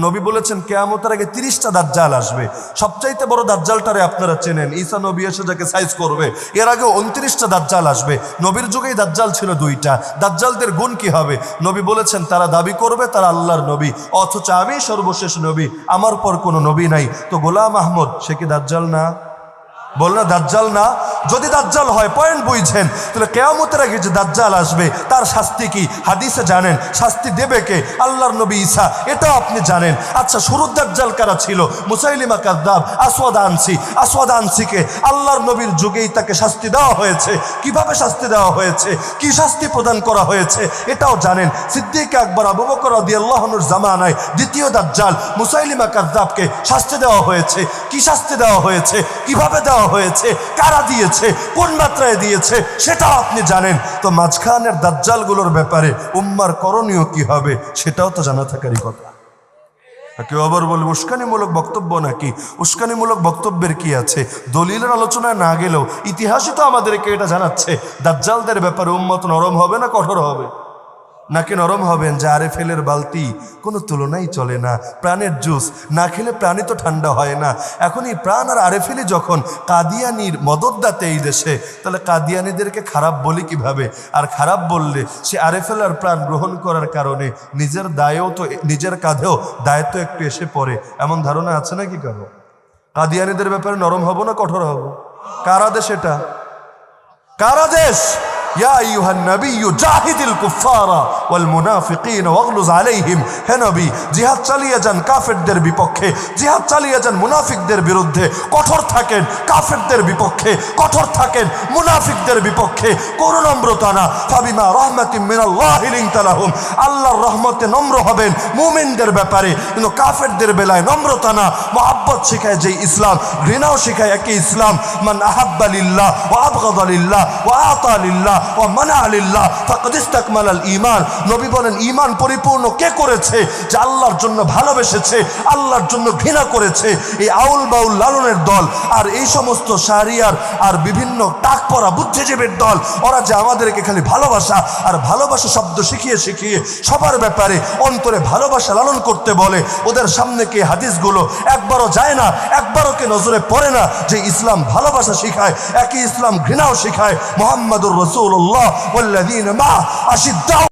নবী বলেছেন কিয়ামতের আগে 30টা দাজ্জাল আসবে। সবচাইতে বড় দাজ্জালটারে আপনারা চেনেন, ঈসা নবী এসে যাকে সাইজ করবে। এর আগে 29টা দাজ্জাল আসবে। নবীর যুগেই দাজ্জাল ছিল 2টা। দাজ্জালদের গুণ কি হবে? নবী বলেছেন তারা দাবি করবে তারা আল্লাহর নবী, অথচ আমি সর্বশেষ নবী, আমার পর কোনো নবী নাই। তো গোলাম আহমদ সে কি দাজ্জাল না? বল না দাজ্জাল না? যদি দাজ্জাল হয় পয়েন্ট বুঝছেন, তাহলে কিয়ামতের আগে যে দাজ্জাল আসবে তার শাস্তি কি হাদিসে জানেন? শাস্তি দেবে কে? আল্লাহর নবী ঈসা, এটাও আপনি জানেন। আচ্ছা, শুরুর দাজ্জাল কারা ছিল? মুসাইলিমা কাযযাব, আসওয়াদ আনসিকে আল্লাহর নবীর যুগেই তাকে শাস্তি দেওয়া হয়েছে। কিভাবে শাস্তি দেওয়া হয়েছে, কি শাস্তি প্রদান করা হয়েছে এটাও জানেন। সিদ্দিক আকবর আবু বকর রাদিয়াল্লাহু আনহুর জামানায় দ্বিতীয় দাজ্জাল মুসাইলিমা কাযযাবকে শাস্তি দেওয়া হয়েছে। কি শাস্তি দেওয়া হয়েছে, কিভাবে দেওয়া হয়েছে, কারা দিয়েছে, কোন মাত্রায় দিয়েছে সেটাও আপনি জানেন। তো মাঝখানের দাজ্জালগুলোর ব্যাপারে উম্মার করণীয় কি হবে সেটাও তো জানা থাকারই কথা। কেউ আবার বলবে উস্কানিমূলক বক্তব্য নাকি? উস্কানিমূলক বক্তব্যের কি আছে? দলিলের আলোচনায় না গেলেও ইতিহাসই তো আমাদেরকে এটা জানাচ্ছে। দাজ্জালদের ব্যাপারে উম্মত নরম হবে না কঠোর হবে? নাকি নরম হবেন যে আরে ফেলের বালতি, কোনো তুলনাই চলে না, প্রাণের জুস না খেলে প্রাণই তো ঠান্ডা হয় না। এখন এই প্রাণ আর আরে ফেলি যখন কাদিয়ানির মদতদাতে এই দেশে, তাহলে কাদিয়ানিদেরকে খারাপ বলি কিভাবে? আর খারাপ বললে সে আরে ফেলার প্রাণ গ্রহণ করার কারণে নিজের দায়ও তো, নিজের কাঁধেও দায়িত্ব একটু এসে পড়ে, এমন ধারণা আছে নাকি কারো? কাদিয়ানিদের ব্যাপারে নরম হব না কঠোর হব? কারা দেশ এটা? কারা দেশ? ইয়া আইয়ুহান নাবিয়্যু জাহিদিল কুফারা ওয়াল মুনাফিকিন ওয়াগলুজ আলাইহিম। হে নবী, জিহাদ চালিয়ে যান কাফেরদের বিপক্ষে, জিহাদ চালিয়ে যান মুনাফিকদের বিরুদ্ধে। কঠোর থাকেন কাফেরদের বিপক্ষে, কঠোর থাকেন মুনাফিকদের বিপক্ষে। কোনো নম্রতা না। ফাবিমা রাহমাতিন মিনাল্লাহি লিনতা লাহুম। আল্লাহর রহমতে নম্র হবেন মুমিনদের ব্যাপারে, কিন্তু কাফেরদের বেলায় নম্রতা না। মুহাব্বত শেখায় যে ইসলাম, ঘৃণাও শেখায় একই ইসলাম। মান আহাব্বা লিল্লাহ ওয়া আবগাদা লিল্লাহ ওয়া আতা লিল্লাহ ওয়া মানা লিল্লাহ ফাকাদ ইসতাকমালাল ঈমান। নবী বলেন ঈমান পরিপূর্ণ কে করেছে? যে আল্লাহর জন্য ভালোবেসেছে, আল্লাহর জন্য ঘৃণা করেছে। এই আউল বাউল লালনের দল আর এই সমস্ত শারিয়ার আর বিভিন্ন টাক পরা বুদ্ধিজীবীর দল, ওরা যে আমাদেরকে খালি ভালোবাসা আর ভালোবাসা শব্দ শিখিয়ে শিখিয়ে সবার ব্যাপারে অন্তরে ভালোবাসা লালন করতে বলে, ওদের সামনে কি হাদিসগুলো একবারও যায় না, একবারও কি নজরে পড়ে না যে ইসলাম ভালোবাসা শিখায়, একই ইসলাম ঘৃণাও শিখায়। মুহাম্মাদুর রাসূলুল্লাহ ওয়াল্লাযীনা মা আশিদ্দাউ